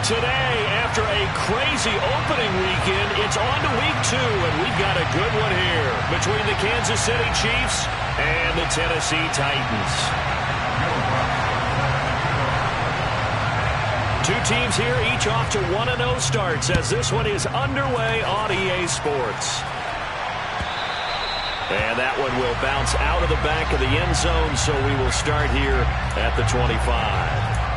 today, after a crazy opening weekend, it's on to week 2, and we've got a good one here between the Kansas City Chiefs and the Tennessee Titans. Two teams here, each off to 1-0 starts as this one is underway on EA Sports. And that one will bounce out of the back of the end zone, so we will start here at the 25.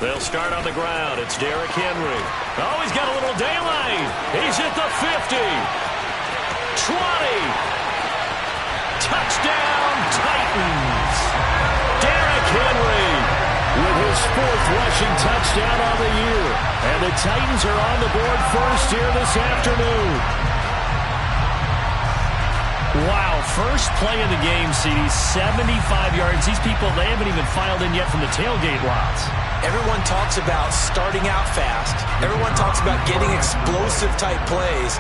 They'll start on the ground. It's Derrick Henry. Oh, he's got a little daylight. He's at the 50. 20. Touchdown, Titans. Derrick Henry with his 4th rushing touchdown on the year. And the Titans are on the board first here this afternoon. Wow, first play of the game, CD, 75 yards. These people, they haven't even filed in yet from the tailgate lots. Everyone talks about starting out fast. Everyone talks about getting explosive-type plays.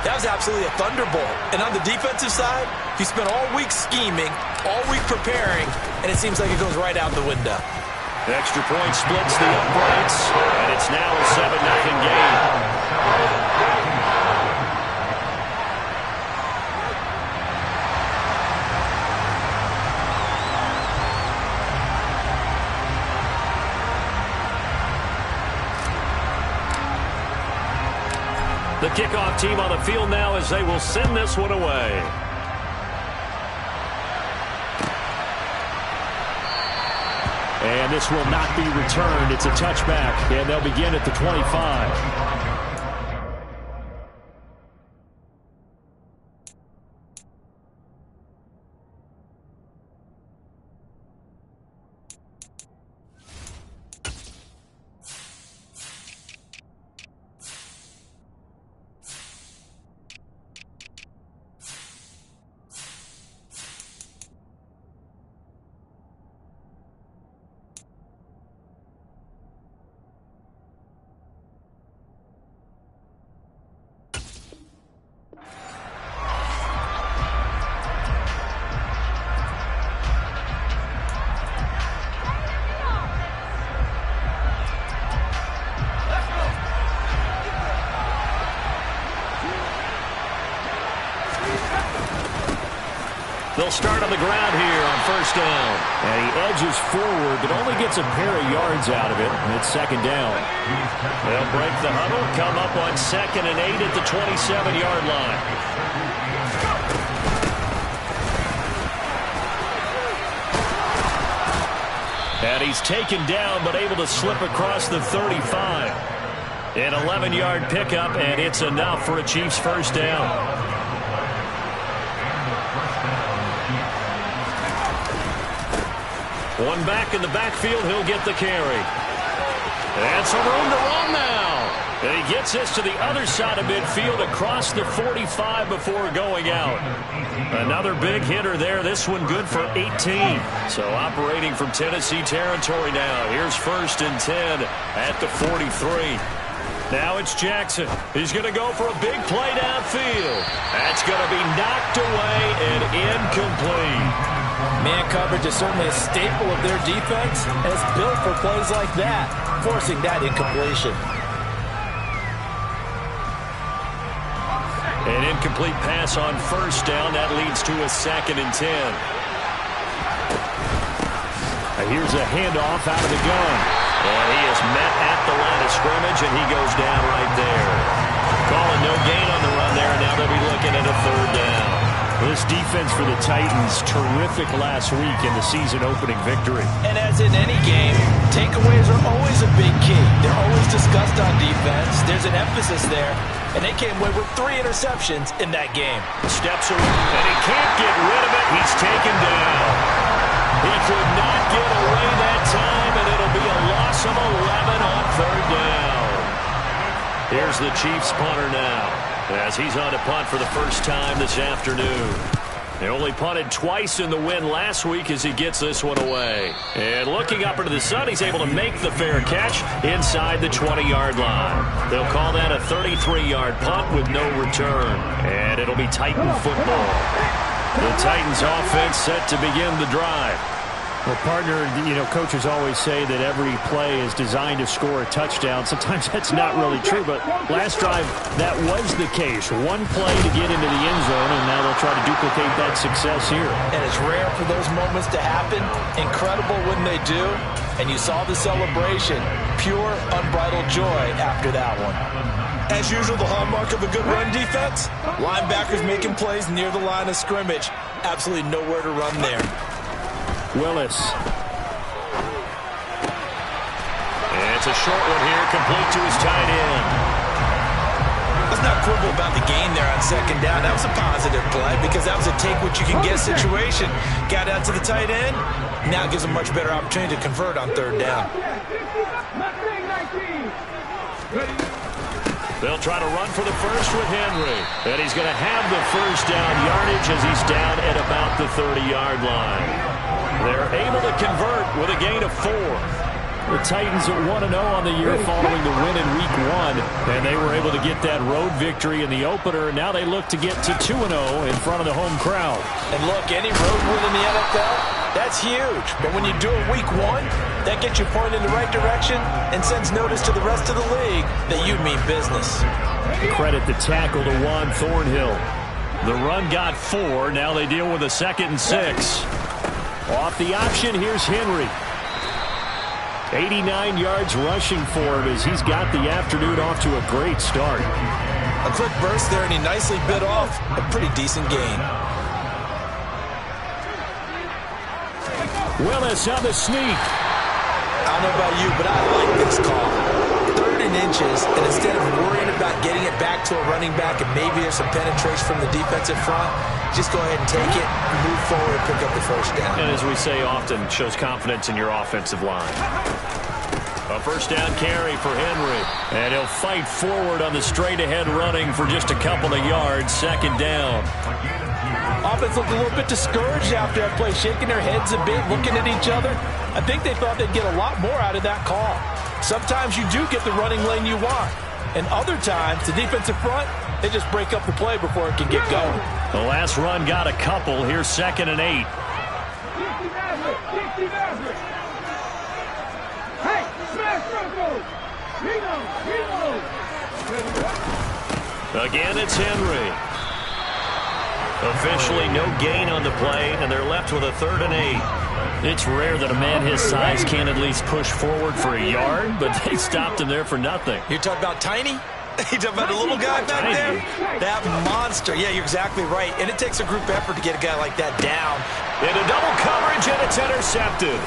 That was absolutely a thunderbolt. And on the defensive side, you spent all week scheming, all week preparing, and it seems like it goes right out the window. The extra point splits the uprights, and it's now a 7-0 game. The kickoff team on the field now as they will send this one away. And this will not be returned. It's a touchback, and they'll begin at the 25. They'll start on the ground here on first down. And he edges forward, but only gets a pair of yards out of it, and it's second down. They'll break the huddle, come up on 2nd and 8 at the 27-yard line. And he's taken down, but able to slip across the 35. An 11-yard pickup, and it's enough for a Chiefs first down. One back in the backfield, he'll get the carry. And some room to run now. And he gets this to the other side of midfield across the 45 before going out. Another big hitter there. This one good for 18. So operating from Tennessee territory now. Here's 1st and 10 at the 43. Now it's Jackson. He's going to go for a big play downfield. That's going to be knocked away and incomplete. Man coverage is certainly a staple of their defense, and it's built for plays like that, forcing that incompletion. An incomplete pass on first down. That leads to a 2nd and 10. Here's a handoff out of the gun. And he is met at the line of scrimmage, and he goes down right there. Calling no gain on the run there, and now they'll be looking at a 3rd down. This defense for the Titans, terrific last week in the season-opening victory. And as in any game, takeaways are always a big key. They're always discussed on defense. There's an emphasis there, and they came away with 3 interceptions in that game. Steps away, and he can't get rid of it. He's taken down. He could not get away that time, and it'll be a loss of 11 on 3rd down. Here's the Chiefs punter now, as he's on to punt for the first time this afternoon. They only punted twice in the win last week as he gets this one away. And looking up into the sun, he's able to make the fair catch inside the 20-yard line. They'll call that a 33-yard punt with no return. And it'll be Titan football. The Titans offense set to begin the drive. Well, partner, coaches always say that every play is designed to score a touchdown. Sometimes that's not really true, but last drive, that was the case. One play to get into the end zone, and now they'll try to duplicate that success here. And it's rare for those moments to happen. Incredible when they do. And you saw the celebration. Pure, unbridled joy after that one. As usual, the hallmark of a good run defense, linebackers making plays near the line of scrimmage. Absolutely nowhere to run there. Willis. And it's a short one here, complete to his tight end. Let's not quibble about the gain there on second down. That was a positive play because that was a take-what-you-can-get situation. Got out to the tight end. Now gives a much better opportunity to convert on third down. They'll try to run for the first with Henry. And he's going to have the first down yardage as he's down at about the 30-yard line. They're able to convert with a gain of 4. The Titans at 1-0 on the year following the win in Week 1. And they were able to get that road victory in the opener. And now they look to get to 2-0 in front of the home crowd. And look, any road win in the NFL, that's huge. But when you do it Week 1, that gets you pointed in the right direction and sends notice to the rest of the league that you mean business. Credit the tackle to Juan Thornhill. The run got 4. Now they deal with a 2nd and 6. Off the option, here's Henry. 89 yards rushing for him as he's got the afternoon off to a great start. A quick burst there, and he nicely bit off a pretty decent gain. Willis on the sneak. I don't know about you, but I like this call. 3rd and inches, and instead of worrying about getting it back to a running back and maybe there's some penetration from the defensive front, just go ahead and take it, move forward, and pick up the first down. And as we say often, shows confidence in your offensive line. A first down carry for Henry. And he'll fight forward on the straight-ahead running for just a couple of yards. 2nd down. Offense looked a little bit discouraged after that play, shaking their heads a bit, looking at each other. I think they thought they'd get a lot more out of that call. Sometimes you do get the running lane you want. And other times, the defensive front, they just break up the play before it can get going. The last run got a couple. Here's 2nd and 8. Again, it's Henry. Officially no gain on the play, and they're left with a 3rd and 8. It's rare that a man his size can't at least push forward for a yard, but they stopped him there for nothing. You're talking about Tiny? You talking about the little guy back there? That monster. Yeah, you're exactly right. And it takes a group effort to get a guy like that down. Into double coverage, and it's intercepted.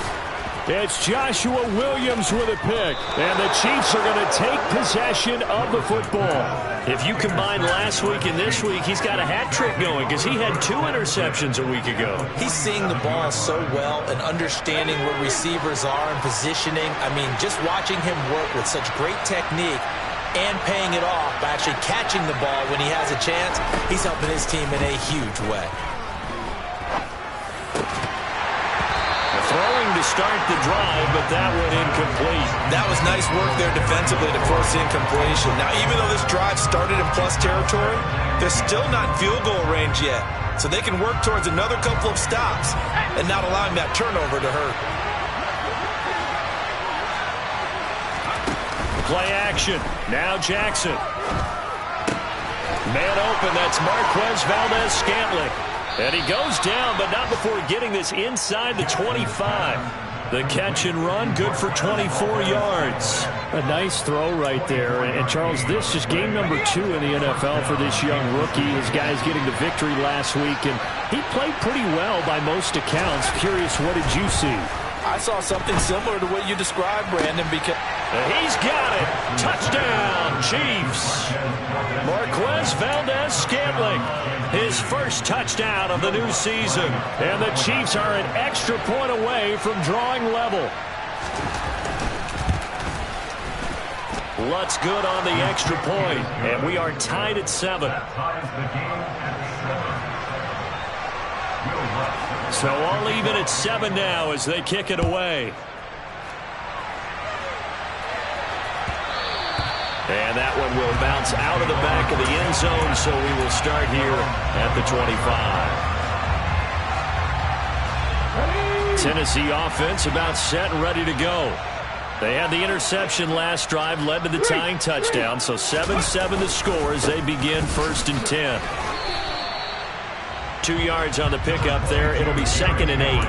It's Joshua Williams with a pick, and the Chiefs are going to take possession of the football. If you combine last week and this week, he's got a hat trick going because he had 2 interceptions a week ago. He's seeing the ball so well and understanding where receivers are and positioning. I mean, just watching him work with such great technique and paying it off by actually catching the ball when he has a chance, he's helping his team in a huge way. Throwing to start the drive, but that went incomplete. That was nice work there defensively to force the incompletion. Now, even though this drive started in plus territory, they're still not in field goal range yet. So they can work towards another couple of stops and not allowing that turnover to hurt. Play action. Now Jackson. Man open, that's Marquez Valdez-Scantling. And he goes down, but not before getting this inside the 25. The catch and run, good for 24 yards. A nice throw right there. And Charles, this is game number 2 in the NFL for this young rookie. His guys getting the victory last week, and he played pretty well by most accounts. Curious, what did you see? I saw something similar to what you described, Brandon, because he's got it. Touchdown, Chiefs. Marquez Valdez-Scantling, his first touchdown of the new season. And the Chiefs are an extra point away from drawing level. Lutz good on the extra point, and we are tied at 7. So all even at 7 now as they kick it away. And that one will bounce out of the back of the end zone, so we will start here at the 25. Tennessee offense about set and ready to go. They had the interception last drive, led to the tying touchdown, so 7-7 the score as they begin 1st and 10. 2 yards on the pickup there. It'll be 2nd and 8.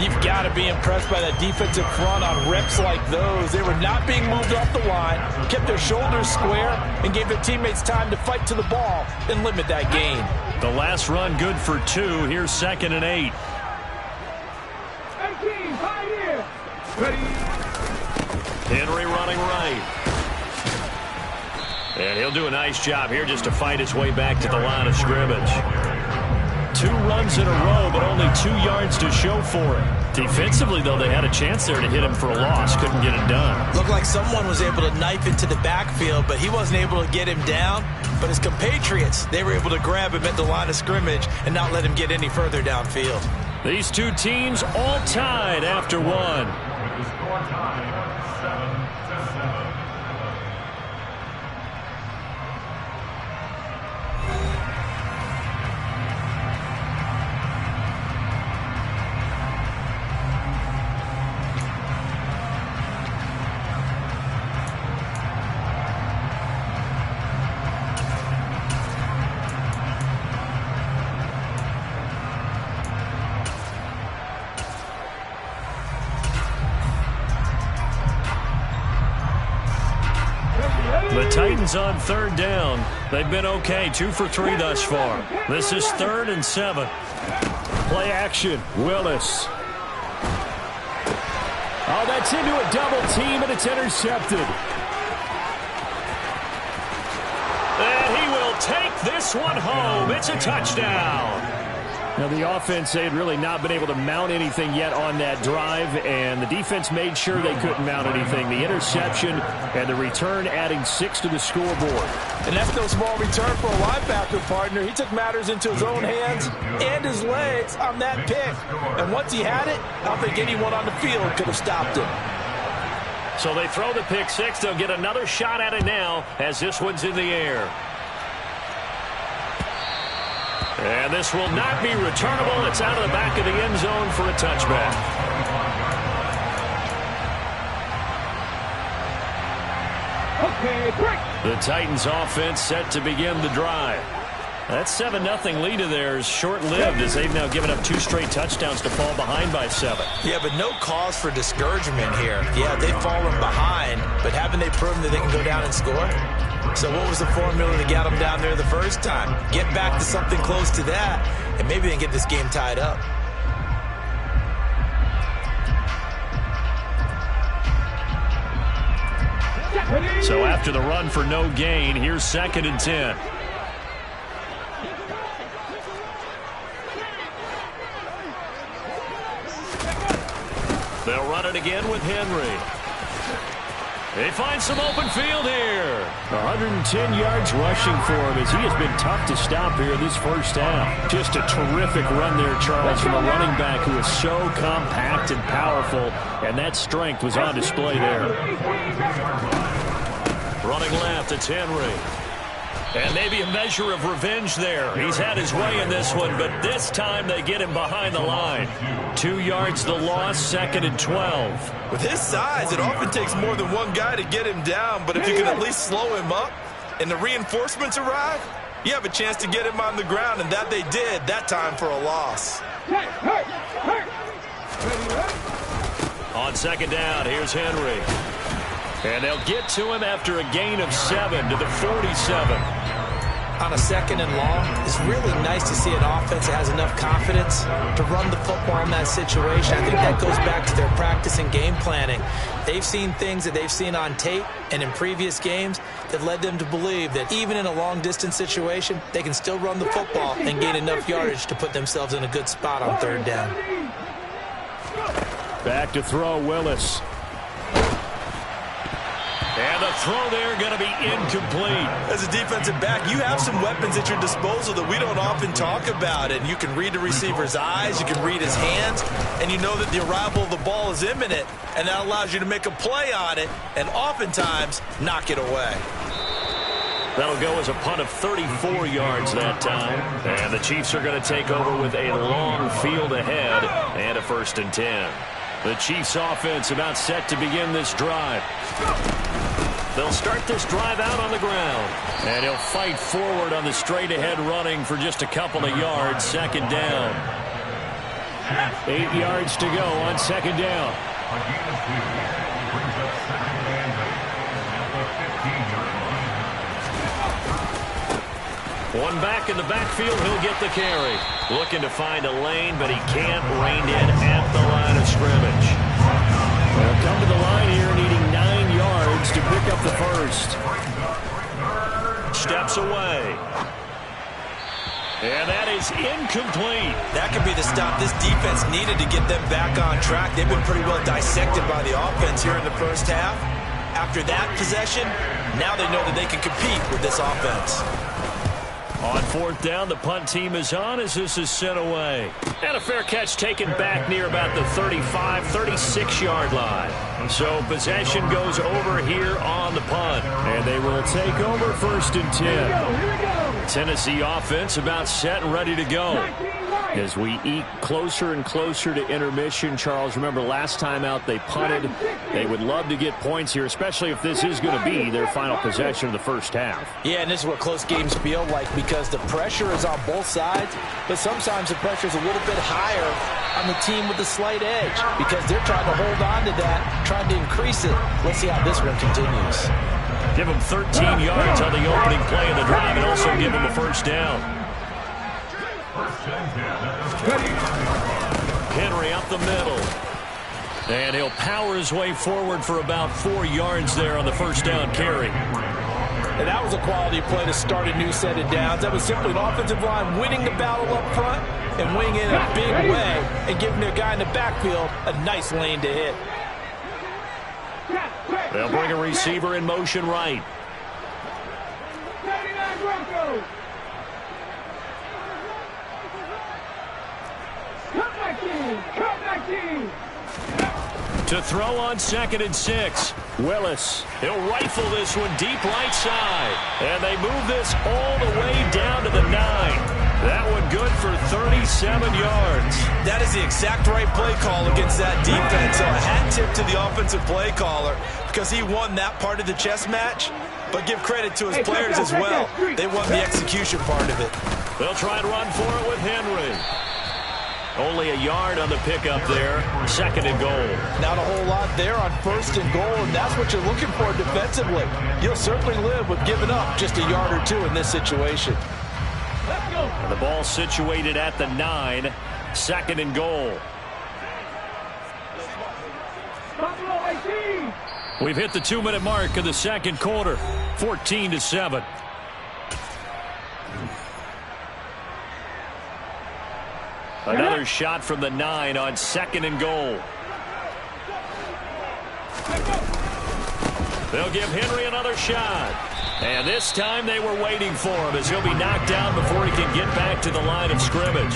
You've got to be impressed by that defensive front on reps like those. They were not being moved off the line, kept their shoulders square, and gave their teammates time to fight to the ball and limit that gain. The last run good for 2. Here's 2nd and 8. 18, here. Ready. Henry running right. And he'll do a nice job here just to fight his way back to the line of scrimmage. 2 runs in a row, but only 2 yards to show for it. Defensively, though, they had a chance there to hit him for a loss. Couldn't get it done. Looked like someone was able to knife into the backfield, but he wasn't able to get him down. But his compatriots, they were able to grab him at the line of scrimmage and not let him get any further downfield. These 2 teams all tied after 1. The Titans on 3rd down. They've been okay, 2 for 3 thus far. This is 3rd and 7. Play action, Willis. Oh, that's into a double team, and it's intercepted. And he will take this one home. It's a touchdown. Now, the offense, they had really not been able to mount anything yet on that drive, and the defense made sure they couldn't mount anything. The interception and the return adding 6 to the scoreboard. And that's no small return for a linebacker partner. He took matters into his own hands and his legs on that pick. And once he had it, I don't think anyone on the field could have stopped him. So they throw the pick 6. They'll get another shot at it now as this one's in the air. And this will not be returnable. It's out of the back of the end zone for a touchback. Okay, break. The Titans offense set to begin the drive. That 7-0 lead of theirs short-lived as they've now given up 2 straight touchdowns to fall behind by 7. Yeah, but no cause for discouragement here. Yeah, they've fallen behind, but haven't they proven that they can go down and score? So what was the formula that got them down there the first time? Get back to something close to that, and maybe they can get this game tied up. So after the run for no gain, here's 2nd and 10. They'll run it again with Henry. They find some open field here. 110 yards rushing for him as he has been tough to stop here this first half. Just a terrific run there, Charles, from a running back who is so compact and powerful, and that strength was on display there. Running left, it's Henry. And maybe a measure of revenge there. He's had his way in this one, but this time they get him behind the line. 2 yards the loss, 2nd and 12. With his size, it often takes more than one guy to get him down, but if you can at least slow him up and the reinforcements arrive, you have a chance to get him on the ground, and that they did that time for a loss. On 2nd down, here's Henry. And they'll get to him after a gain of 7 to the 47. On a 2nd and long, it's really nice to see an offense that has enough confidence to run the football in that situation. I think that goes back to their practice and game planning. They've seen things that they've seen on tape and in previous games that led them to believe that even in a long-distance situation, they can still run the football and gain enough yardage to put themselves in a good spot on 3rd down. Back to throw, Willis. And the throw there going to be incomplete. As a defensive back, you have some weapons at your disposal that we don't often talk about. And you can read the receiver's eyes, you can read his hands, and you know that the arrival of the ball is imminent. And that allows you to make a play on it and oftentimes knock it away. That'll go as a punt of 34 yards that time. And the Chiefs are going to take over with a long field ahead and a 1st and 10. The Chiefs offense about set to begin this drive. They'll start this drive out on the ground. And he'll fight forward on the straight-ahead running for just a couple of yards. 2nd down. 8 yards to go on 2nd down. One back in the backfield, he'll get the carry. Looking to find a lane, but he can't. Reined in at the line of scrimmage. They'll come to the line here, needing 9 yards to pick up the 1st. Steps away. And that is incomplete. That could be the stop this defense needed to get them back on track. They've been pretty well dissected by the offense here in the 1st half. After that possession, now they know that they can compete with this offense. On 4th down, the punt team is on as this is sent away. And a fair catch taken back near about the 35, 36-yard line. So possession goes over here on the punt. And they will take over 1st and 10. Tennessee offense about set and ready to go. As we eke closer and closer to intermission, Charles, remember last time out they punted. They would love to get points here, especially if this is going to be their final possession of the 1st half. Yeah, and this is what close games feel like because the pressure is on both sides, but sometimes the pressure is a little bit higher on the team with the slight edge because they're trying to hold on to that, trying to increase it. Let's see how this one continues. Give them 13 yards on the opening play of the drive and also give them a 1st down. Henry up the middle. And he'll power his way forward for about 4 yards there on the 1st down carry. And that was a quality play to start a new set of downs. That was simply an offensive line winning the battle up front and winning in a big way and giving their guy in the backfield a nice lane to hit. They'll bring a receiver in motion right. 99 Broncos. Come back team. To throw on 2nd and 6. Willis. He'll rifle this one deep right side. And they move this all the way down to the 9. That one good for 37 yards. That is the exact right play call against that defense. So a hat tip to the offensive play caller because he won that part of the chess match. But give credit to his players as well. They won the execution part of it. They'll try and run for it with Henry. Only a yard on the pickup there. 2nd and goal. Not a whole lot there on 1st and goal, and that's what you're looking for defensively. You'll certainly live with giving up just a yard or 2 in this situation. Let's go. And the ball situated at the 9. 2nd and goal. Buffalo 18. We've hit the 2-minute mark of the 2nd quarter. 14-7. Another shot from the 9 on 2nd and goal. They'll give Henry another shot. And this time they were waiting for him as he'll be knocked down before he can get back to the line of scrimmage.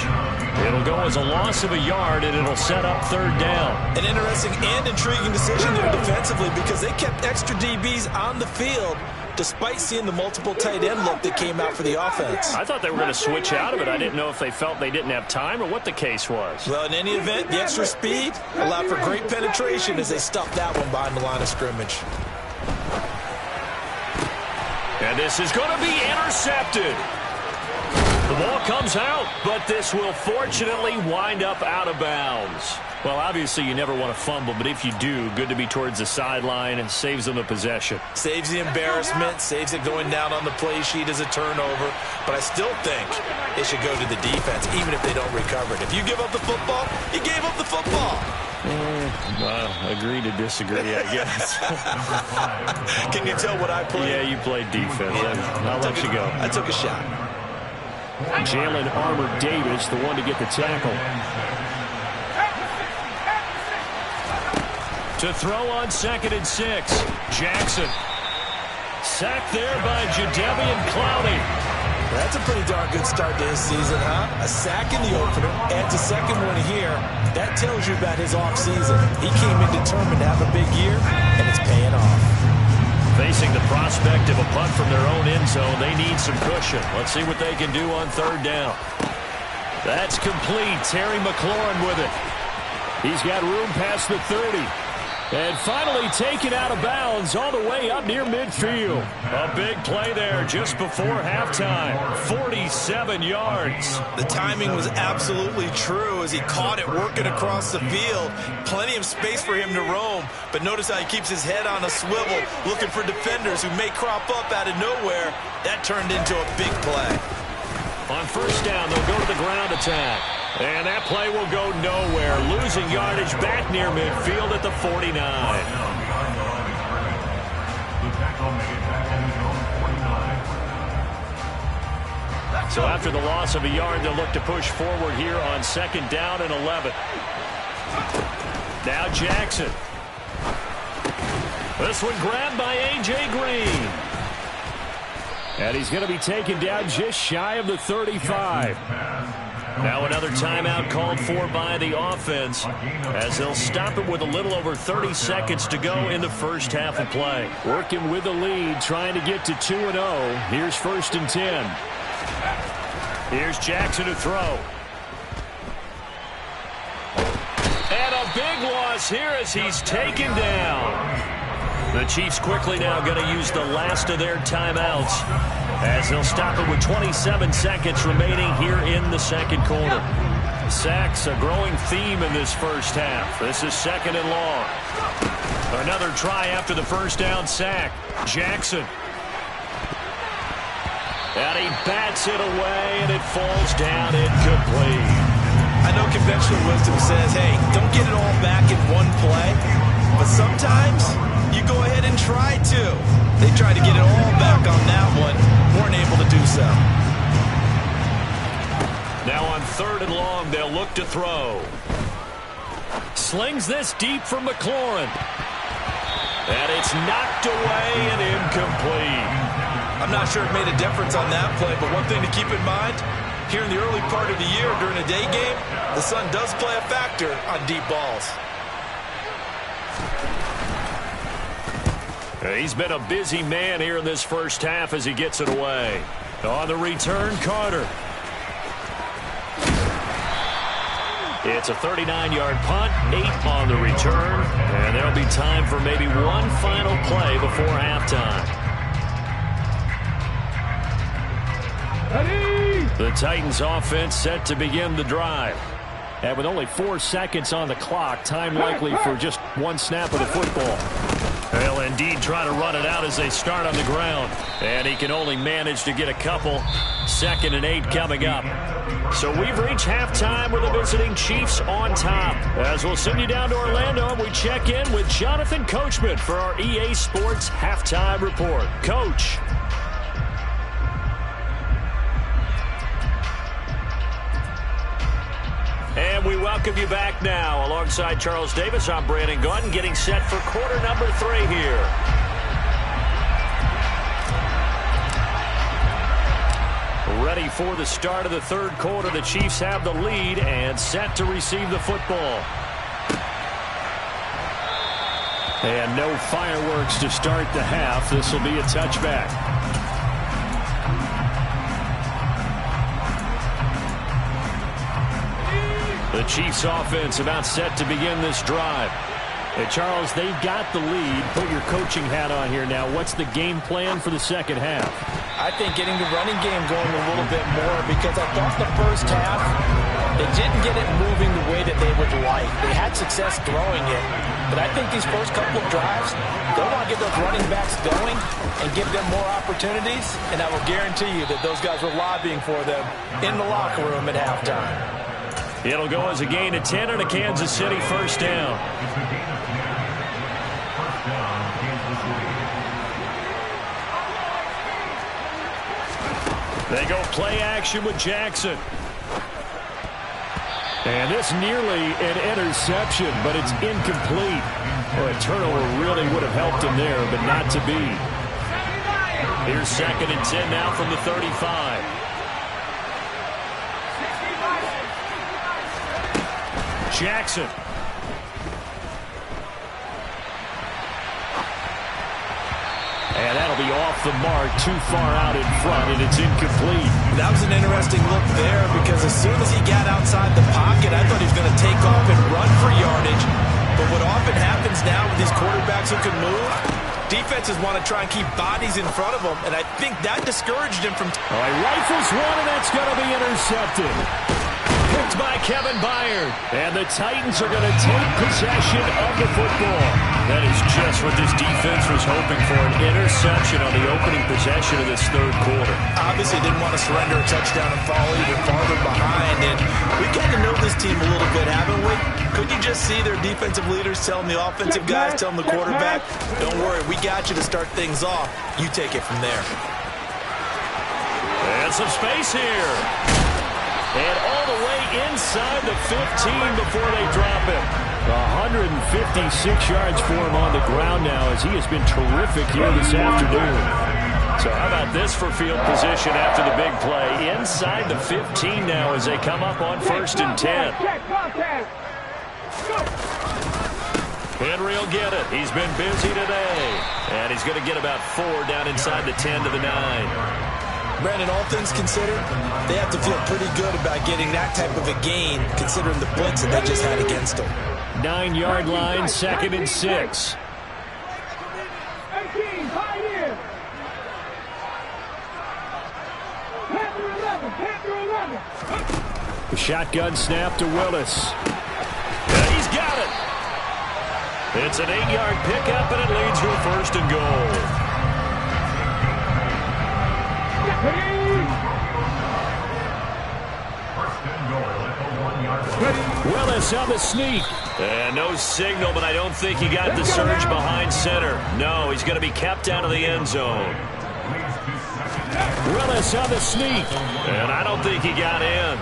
It'll go as a loss of a yard, and it'll set up 3rd down. An interesting and intriguing decision there defensively because they kept extra DBs on the field despite seeing the multiple tight end look that came out for the offense. I thought they were going to switch out of it. I didn't know if they felt they didn't have time or what the case was. Well, in any event, the extra speed allowed for great penetration as they stuffed that one behind the line of scrimmage. And this is going to be intercepted. The ball comes out, but this will fortunately wind up out of bounds. Well, obviously you never want to fumble, but if you do, good to be towards the sideline and saves them the possession. Saves the embarrassment, saves it going down on the play sheet as a turnover. But I still think it should go to the defense, even if they don't recover it. If you give up the football, you gave up the football. Well, agree to disagree, I guess. Can you tell what I played? Yeah, you played defense. Yeah. I'll let you go. I took a shot. Jalen Armour-Davis, the one to get the tackle. To throw on 2nd and 6. Jackson sack there by Jadeveon Clowney. That's a pretty darn good start to his season, huh? A sack in the opener, adds a second one here. That tells you about his offseason. He came in determined to have a big year, and it's paying off. Facing the prospect of a punt from their own end zone, they need some cushion. Let's see what they can do on third down. That's complete. Terry McLaurin with it. He's got room past the 30. And finally taken out of bounds all the way up near midfield. A big play there just before halftime. 47 yards. The timing was absolutely true as he caught it working across the field. Plenty of space for him to roam. But notice how he keeps his head on a swivel, looking for defenders who may crop up out of nowhere. That turned into a big play. On first down, they'll go to the ground attack. And that play will go nowhere. Losing yardage back near midfield at the 49. So after the loss of a yard, they'll look to push forward here on second down and 11. Now Jackson. This one grabbed by A.J. Green. And he's going to be taken down just shy of the 35. Now another timeout called for by the offense as they'll stop it with a little over 30 seconds to go in the first half of play. Working with the lead, trying to get to 2-0. Here's first and 10. Here's Jackson to throw. And a big loss here as he's taken down. The Chiefs quickly now going to use the last of their timeouts as they'll stop it with 27 seconds remaining here in the second quarter. Sacks, a growing theme in this first half. This is second and long. Another try after the first down sack. Jackson. And he bats it away, and it falls down incomplete. I know conventional wisdom says, hey, don't get it all back in one play. But sometimes you go ahead and try to. They tried to get it all back on that one. Weren't able to do so. Now on third and long, they'll look to throw. Slings this deep for McLaurin. And it's knocked away and incomplete. I'm not sure it made a difference on that play, but one thing to keep in mind, here in the early part of the year during a day game, the sun does play a factor on deep balls. He's been a busy man here in this first half as he gets it away. On the return, Carter. It's a 39-yard punt, 8 on the return, and there'll be time for maybe one final play before halftime. Ready? The Titans offense set to begin the drive. And with only 4 seconds on the clock, time likely for just one snap of the football. They'll indeed try to run it out as they start on the ground. And he can only manage to get a couple. Second and 8 coming up. So we've reached halftime with the visiting Chiefs on top. As we'll send you down to Orlando, and we check in with Jonathan Coachman for our EA Sports Halftime Report. Coach. And we welcome you back now. Alongside Charles Davis, I'm Brandon Gaudin, getting set for quarter number 3 here. Ready for the start of the third quarter. The Chiefs have the lead and set to receive the football. And no fireworks to start the half. This will be a touchback. The Chiefs offense about set to begin this drive. Hey, Charles, they've got the lead. Put your coaching hat on here now. What's the game plan for the second half? I think getting the running game going a little bit more, because I thought the first half, they didn't get it moving the way that they would like. They had success throwing it, but I think these first couple of drives, they want to get those running backs going and give them more opportunities, and I will guarantee you that those guys were lobbying for them in the locker room at halftime. It'll go as a gain of 10 and a Kansas City first down. They go play action with Jackson. And this nearly an interception, but it's incomplete. Well, a turnover really would have helped him there, but not to be. Here's 2nd and 10 now from the 35. Jackson. And that'll be off the mark, too far out in front, and it's incomplete. That was an interesting look there because as soon as he got outside the pocket, I thought he was going to take off and run for yardage. But what often happens now with these quarterbacks who can move, defenses want to try and keep bodies in front of them, and I think that discouraged him from... All right, rifles one, and that's going to be intercepted. Picked by Kevin Byard. And the Titans are going to take possession of the football. That is just what this defense was hoping for, an interception on the opening possession of this third quarter. Obviously didn't want to surrender a touchdown and fall even farther behind. And we got to know this team a little bit, haven't we? Could you just see their defensive leaders telling the offensive guys, telling the quarterback, don't worry, we got you to start things off. You take it from there. And some space here. And all the way inside the 15 before they drop it. 156 yards for him on the ground now as he has been terrific here this afternoon. So how about this for field position after the big play? Inside the 15 now as they come up on 1st and 10. Henry will get it. He's been busy today. And he's going to get about 4 down inside the 10 to the 9. Brandon, all things considered, they have to feel pretty good about getting that type of a gain considering the blitz that they just had against them. 9-yard line, 2nd and 6. 18, pioneer. Panther 11. The shotgun snap to Willis. And he's got it. It's an 8-yard pickup, and it leads to a 1st and goal. Willis on the sneak. And no signal, but I don't think he got the surge behind center. No, he's going to be kept out of the end zone. Willis on the sneak. And I don't think he got in.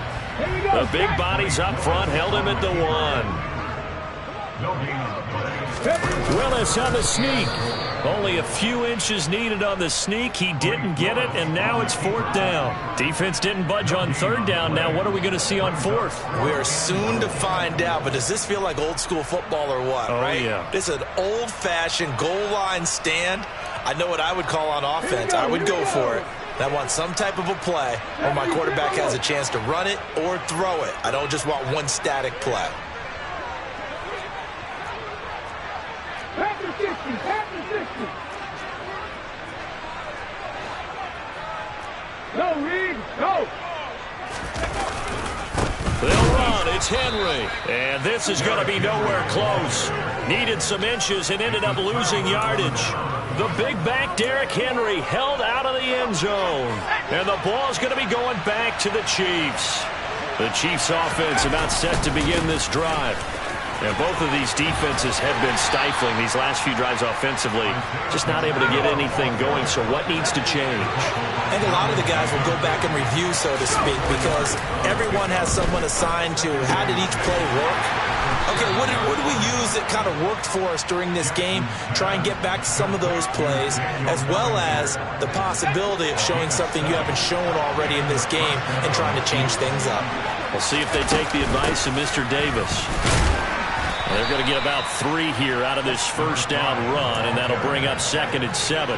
The big bodies up front held him at the 1. Willis on the sneak. Only a few inches needed on the sneak. He didn't get it, and now it's 4th down. Defense didn't budge on 3rd down. Now what are we going to see on 4th? We are soon to find out, but does this feel like old school football or what, right? Yeah. This is an old-fashioned goal line stand. I know what I would call on offense. I would go for it. I want some type of a play where my quarterback has a chance to run it or throw it. I don't just want one static play. Panther 60, Panther 60. No, Reed, no. They'll run. It's Henry. And this is going to be nowhere close. Needed some inches and ended up losing yardage. The big back, Derrick Henry, held out of the end zone. And the ball's going to be going back to the Chiefs. The Chiefs offense about set to begin this drive. And both of these defenses have been stifling these last few drives offensively. Just not able to get anything going, so what needs to change? I think a lot of the guys will go back and review, so to speak, because everyone has someone assigned to how did each play work. Okay, what did we use that kind of worked for us during this game? Try and get back to some of those plays, as well as the possibility of showing something you haven't shown already in this game and trying to change things up. We'll see if they take the advice of Mr. Davis. They're going to get about 3 here out of this 1st down run, and that'll bring up 2nd and 7.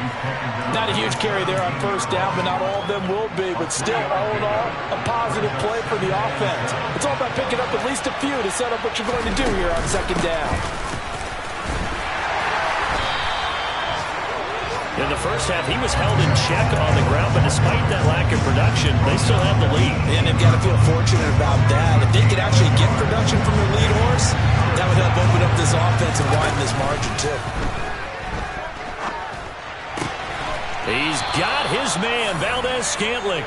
Not a huge carry there on 1st down, but not all of them will be. But still, all in all, a positive play for the offense. It's all about picking up at least a few to set up what you're going to do here on 2nd down. In the first half, he was held in check on the ground, but despite that lack of production, they still have the lead. And they've got to feel fortunate about that. If they could actually get production from their lead horse, that would help open up this offense and widen this margin, too. He's got his man, Valdes-Scantling.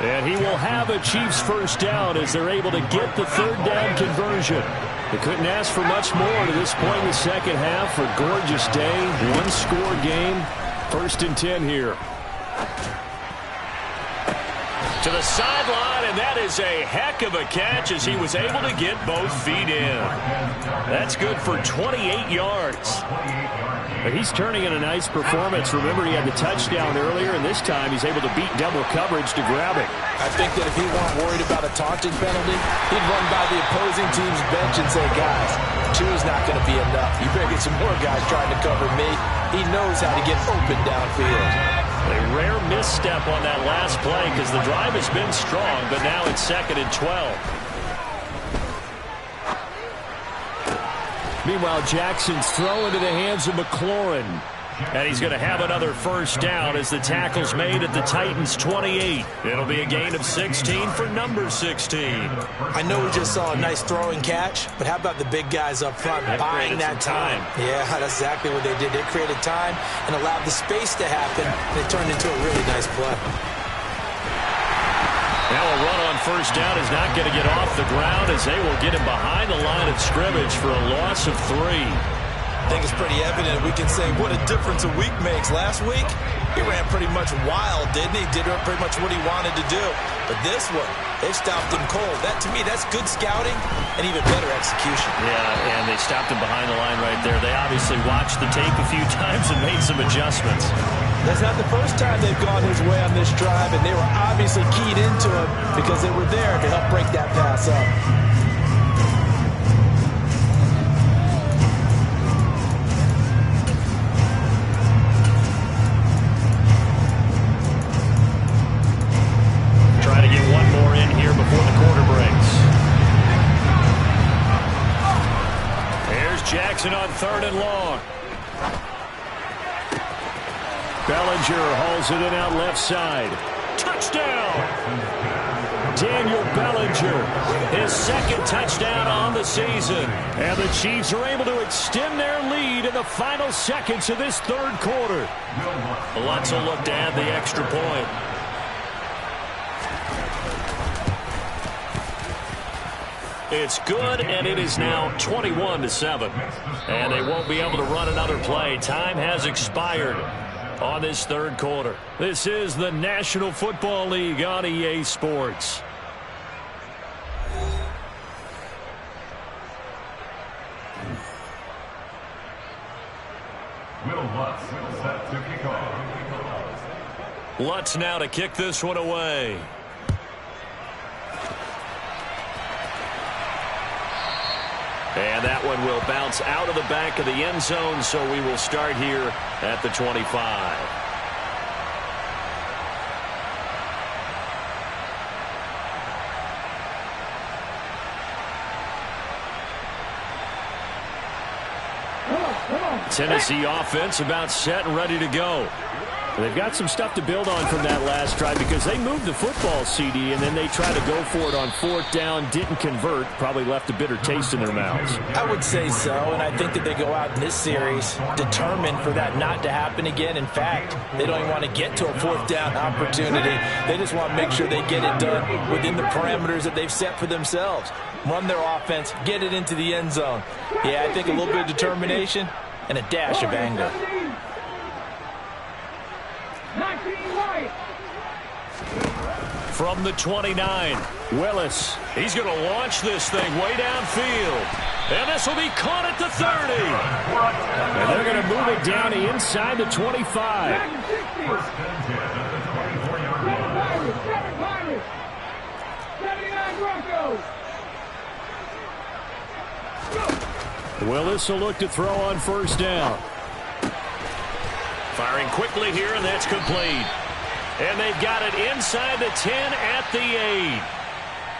And he will have a Chiefs 1st down as they're able to get the 3rd down conversion. They couldn't ask for much more to this point in the second half. A gorgeous day, 1-score game. 1st and 10 here. To the sideline, and that is a heck of a catch as he was able to get both feet in. That's good for 28 yards. But he's turning in a nice performance. Remember, he had the touchdown earlier, and this time he's able to beat double coverage to grab it. I think that if he weren't worried about a taunting penalty, he'd run by the opposing team's bench and say, guys, 2 is not going to be enough. You better get some more guys trying to cover me. He knows how to get open downfield. A rare misstep on that last play because the drive has been strong, but now it's 2nd and 12. Meanwhile, Jackson's throw into the hands of McLaurin. And he's going to have another first down as the tackle's made at the Titans' 28. It'll be a gain of 16 for number 16. I know we just saw a nice throwing catch, but how about the big guys up front buying that time? Yeah, that's exactly what they did. They created time and allowed the space to happen, and it turned into a really nice play. Now a run on first down is not going to get off the ground as they will get him behind the line of scrimmage for a loss of 3. I think it's pretty evident we can say what a difference a week makes. Last week, he ran pretty much wild, didn't he? Did pretty much what he wanted to do. But this one, they stopped him cold. That, to me, that's good scouting and even better execution. Yeah, and they stopped him behind the line right there. They obviously watched the tape a few times and made some adjustments. That's not the first time they've gone his way on this drive, and they were obviously keyed into him because they were there to help break that pass up. Jackson on 3rd and long. Bellinger hauls it in out left side. Touchdown! Daniel Bellinger. His 2nd touchdown on the season. And the Chiefs are able to extend their lead in the final seconds of this 3rd quarter. Lutz will look to add the extra point. It's good, and it is now 21-7. And they won't be able to run another play. Time has expired on this 3rd quarter. This is the National Football League on EA Sports. Will Lutz set to kick off. Lutz now to kick this one away. And that one will bounce out of the back of the end zone, so we will start here at the 25. Tennessee offense about set and ready to go. They've got some stuff to build on from that last drive because they moved the football, CD, and then they tried to go for it on 4th down, didn't convert, probably left a bitter taste in their mouths. I would say so, and I think that they go out in this series determined for that not to happen again. In fact, they don't even want to get to a 4th down opportunity. They just want to make sure they get it done within the parameters that they've set for themselves. Run their offense, get it into the end zone. Yeah, I think a little bit of determination and a dash of anger. From the 29, Willis. He's going to launch this thing way downfield. And this will be caught at the 30. And they're going to move it down to inside the 25. Willis will look to throw on 1st down. Firing quickly here, and that's complete. And they've got it inside the 10 at the 8.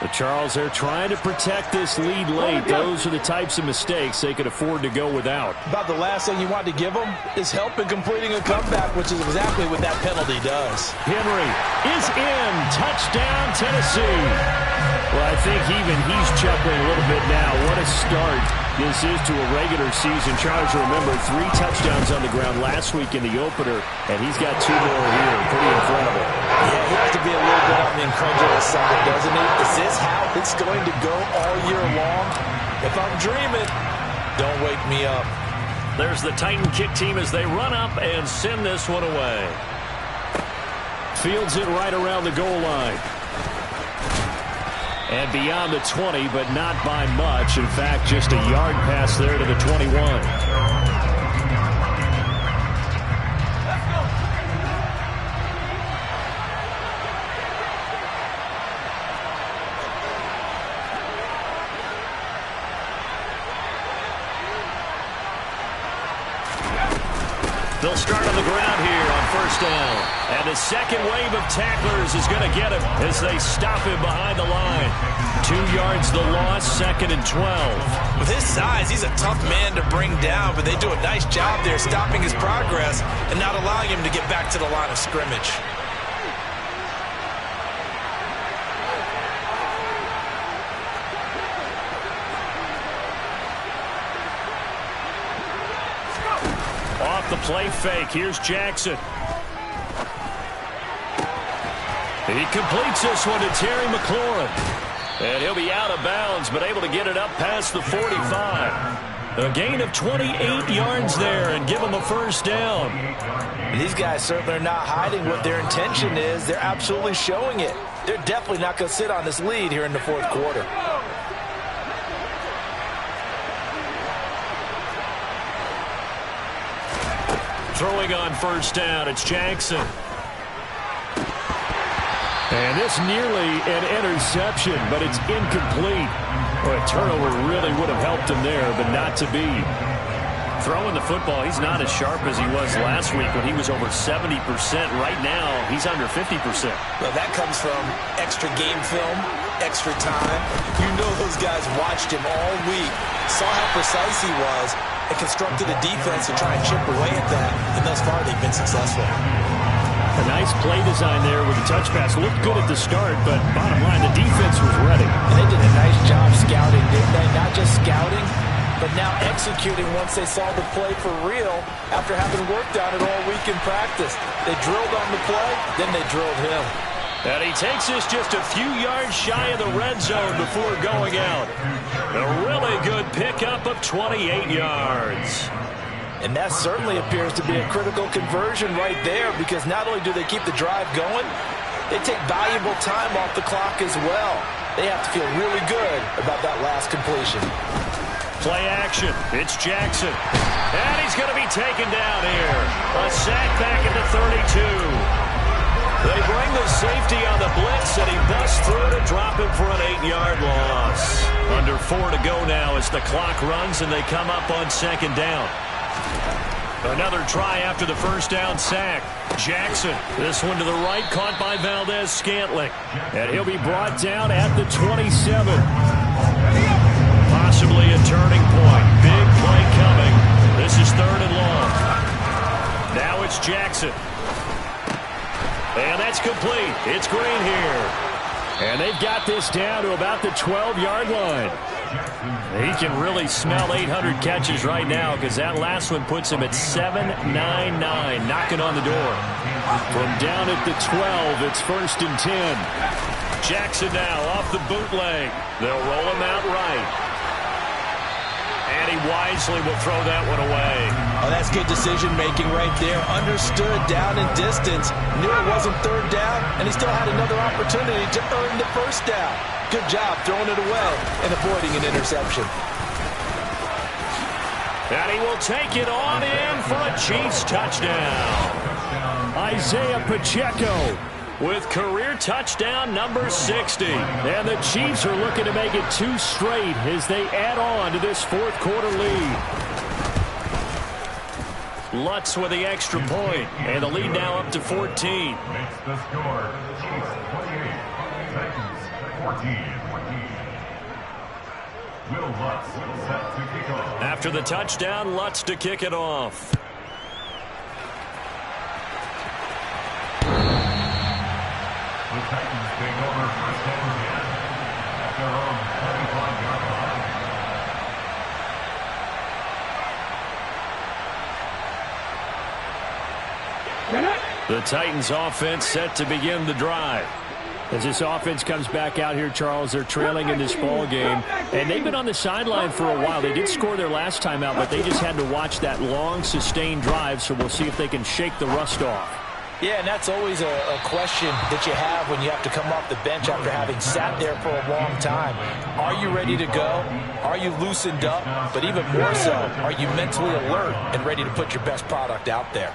But Charles, they're trying to protect this lead late. Those are the types of mistakes they could afford to go without. About the last thing you want to give them is help in completing a comeback, which is exactly what that penalty does. Henry is in. Touchdown, Tennessee. Well, I think even he's chuckling a little bit now. What a start this is to a regular season. Charles, remember, 3 touchdowns on the ground last week in the opener, and he's got 2 more here. Pretty incredible. Yeah, he has to be a little bit on the incredulous side, doesn't he? Is this how it's going to go all year long? If I'm dreaming, don't wake me up. There's the Titan kick team as they run up and send this one away. Fields it right around the goal line. And beyond the 20, but not by much. In fact, just a yard pass there to the 21. They'll start on the ground here on first down. And the second wave of tacklers is going to get him as they stop him behind the line. 2 yards the loss, 2nd and 12. With his size, he's a tough man to bring down, but they do a nice job there stopping his progress and not allowing him to get back to the line of scrimmage. Off the play fake, here's Jackson. He completes this one to Terry McLaurin. And he'll be out of bounds, but able to get it up past the 45. A gain of 28 yards there and give him a first down. These guys certainly are not hiding what their intention is. They're absolutely showing it. They're definitely not going to sit on this lead here in the fourth quarter. Throwing on first down, it's Jackson. And this nearly an interception, but it's incomplete. Well, a turnover really would have helped him there, but not to be. Throwing the football, he's not as sharp as he was last week when he was over 70%. Right now, he's under 50%. Well, that comes from extra game film, extra time. You know those guys watched him all week, saw how precise he was, and constructed a defense to try and chip away at that, and thus far they've been successful. A nice play design there with the touch pass. Looked good at the start, but bottom line, the defense was ready. And they did a nice job scouting, didn't they? Not just scouting, but now executing once they saw the play for real after having worked on it all week in practice. They drilled on the play, then they drilled him. And he takes this just a few yards shy of the red zone before going out. A really good pickup of 28 yards. And that certainly appears to be a critical conversion right there, because not only do they keep the drive going, they take valuable time off the clock as well. They have to feel really good about that last completion. Play action. It's Jackson. And he's going to be taken down here. A sack back at the 32. They bring the safety on the blitz, and he busts through to drop him for an 8-yard loss. Under 4 to go now as the clock runs, and they come up on second down. Another try after the first down sack. Jackson, this one to the right, caught by Valdes-Scantling. And he'll be brought down at the 27. Possibly a turning point. Big play coming. This is 3rd and long. Now it's Jackson. And that's complete. It's Green here. And they've got this down to about the 12-yard line. He can really smell 800 catches right now, because that last one puts him at 799, knocking on the door. From down at the 12, it's 1st and 10. Jackson now off the bootleg. They'll roll him out right. And he wisely will throw that one away. Oh, that's good decision-making right there. Understood down and distance. Knew it wasn't 3rd down, and he still had another opportunity to earn the 1st down. Good job throwing it away and avoiding an interception. And he will take it on in for a Chiefs touchdown. Isaiah Pacheco with career touchdown number 60. And the Chiefs are looking to make it 2 straight as they add on to this 4th quarter lead. Lutz with the extra point, and the lead now up to 14. Makes the score. Chiefs 28, Titans 14. Will Lutz set to kick off. After the touchdown, Lutz to kick it off. The Titans take over 1st and 10 at their own 25-yard line. The Titans offense set to begin the drive. As this offense comes back out here, Charles, they're trailing in this ball game. And they've been on the sideline for a while. They did score their last time out, but they just had to watch that long, sustained drive, so we'll see if they can shake the rust off. Yeah, and that's always a question that you have when you have to come off the bench after having sat there for a long time. Are you ready to go? Are you loosened up? But even more so, are you mentally alert and ready to put your best product out there?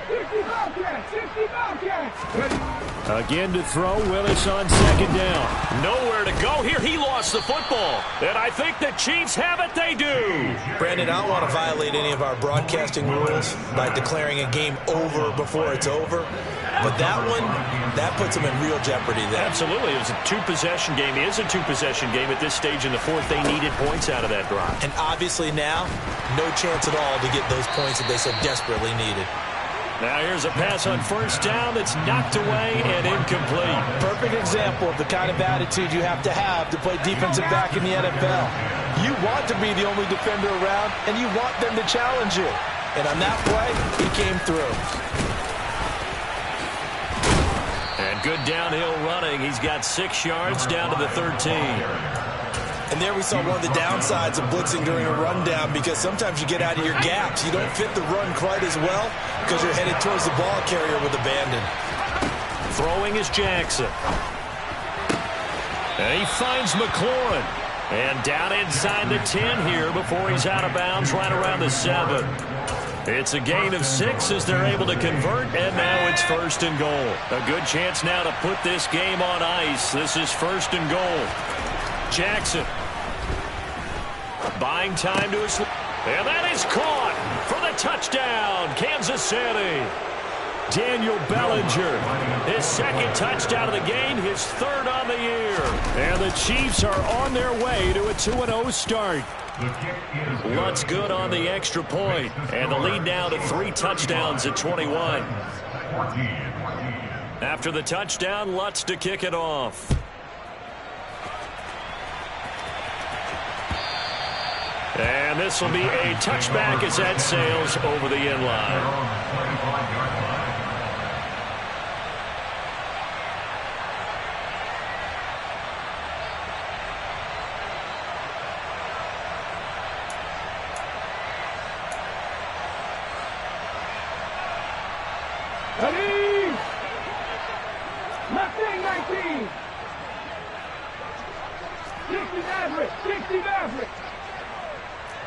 60 Bobcats! 60 Bobcats! Again to throw, Willis on second down. Nowhere to go here. He lost the football. And I think the Chiefs have it. They do. Brandon, I don't want to violate any of our broadcasting rules by declaring a game over before it's over. But that one, that puts them in real jeopardy there. Absolutely. It was a two-possession game. It is a two-possession game at this stage in the fourth. They needed points out of that drive. And obviously now, no chance at all to get those points that they so desperately needed. Now here's a pass on first down that's knocked away and incomplete. Perfect example of the kind of attitude you have to play defensive back in the NFL. You want to be the only defender around, and you want them to challenge you. And on that play, he came through. And good downhill running. He's got 6 yards down to the 13. And there we saw one of the downsides of blitzing during a rundown, because sometimes you get out of your gaps. You don't fit the run quite as well because you're headed towards the ball carrier with abandon. Throwing is Jackson. And he finds McLaurin. And down inside the 10 here before he's out of bounds right around the 7. It's a gain of 6 as they're able to convert, and now it's first and goal. A good chance now to put this game on ice. This is first and goal. Jackson buying time to his, and that is caught for the touchdown, Kansas City. Daniel Bellinger, his second touchdown of the game, his third on the year. And the Chiefs are on their way to a 2-0 start. Lutz good on the extra point, and the lead now to 3 touchdowns at 21. After the touchdown, Lutz to kick it off. And this will be a touchback as that sails over the end line. Ready? Mustang 19. 60 Maverick. 60 Maverick.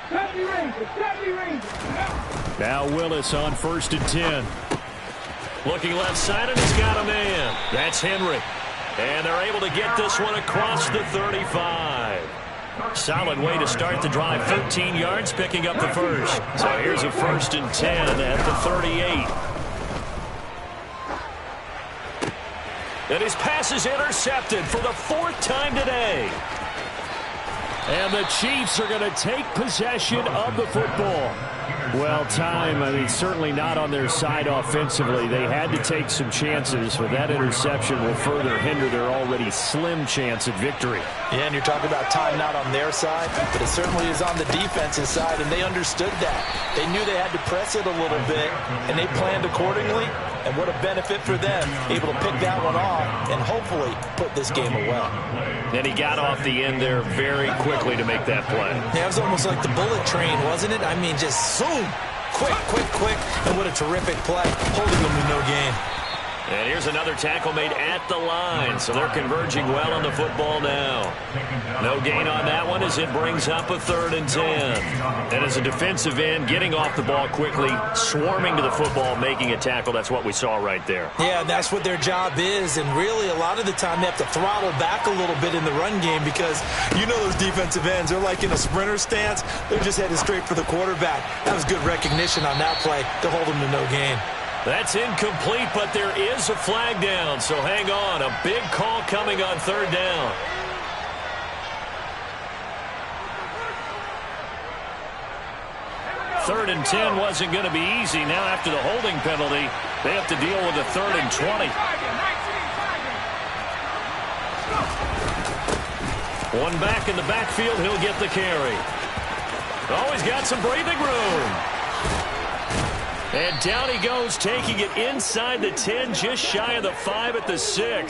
70 Rangers. 70 Rangers. Now Willis on first and 10. Looking left side, and he's got a man. That's Henry. And they're able to get this one across the 35. Solid way to start the drive. 13 yards, picking up the first. So here's a first and 10 at the 38. And his pass is intercepted for the 4th time today. And the Chiefs are going to take possession of the football. Well, certainly not on their side offensively. They had to take some chances, but that interception will further hinder their already slim chance at victory. Yeah, and you're talking about time not on their side, but it certainly is on the defensive side, and they understood that. They knew they had to press it a little bit, and they planned accordingly, and what a benefit for them, able to pick that one off and hopefully put this game away. And he got off the end there very quickly to make that play. Yeah, it was almost like the bullet train, wasn't it? I mean, just zoom, quick, and what a terrific play, holding them to no gain. And here's another tackle made at the line, so they're converging well on the football now. No gain on that one as it brings up a 3rd and 10. And as a defensive end, getting off the ball quickly, swarming to the football, making a tackle, that's what we saw right there. Yeah, that's what their job is, and really a lot of the time they have to throttle back a little bit in the run game because you know those defensive ends, they're like in a sprinter stance, they're just headed straight for the quarterback. That was good recognition on that play to hold them to no gain. That's incomplete, but there is a flag down, so hang on. A big call coming on 3rd down. Third and 10 wasn't going to be easy. Now after the holding penalty, they have to deal with a 3rd and 20. One back in the backfield, he'll get the carry. Oh, he's got some breathing room. And down he goes, taking it inside the 10, just shy of the 5 at the 6.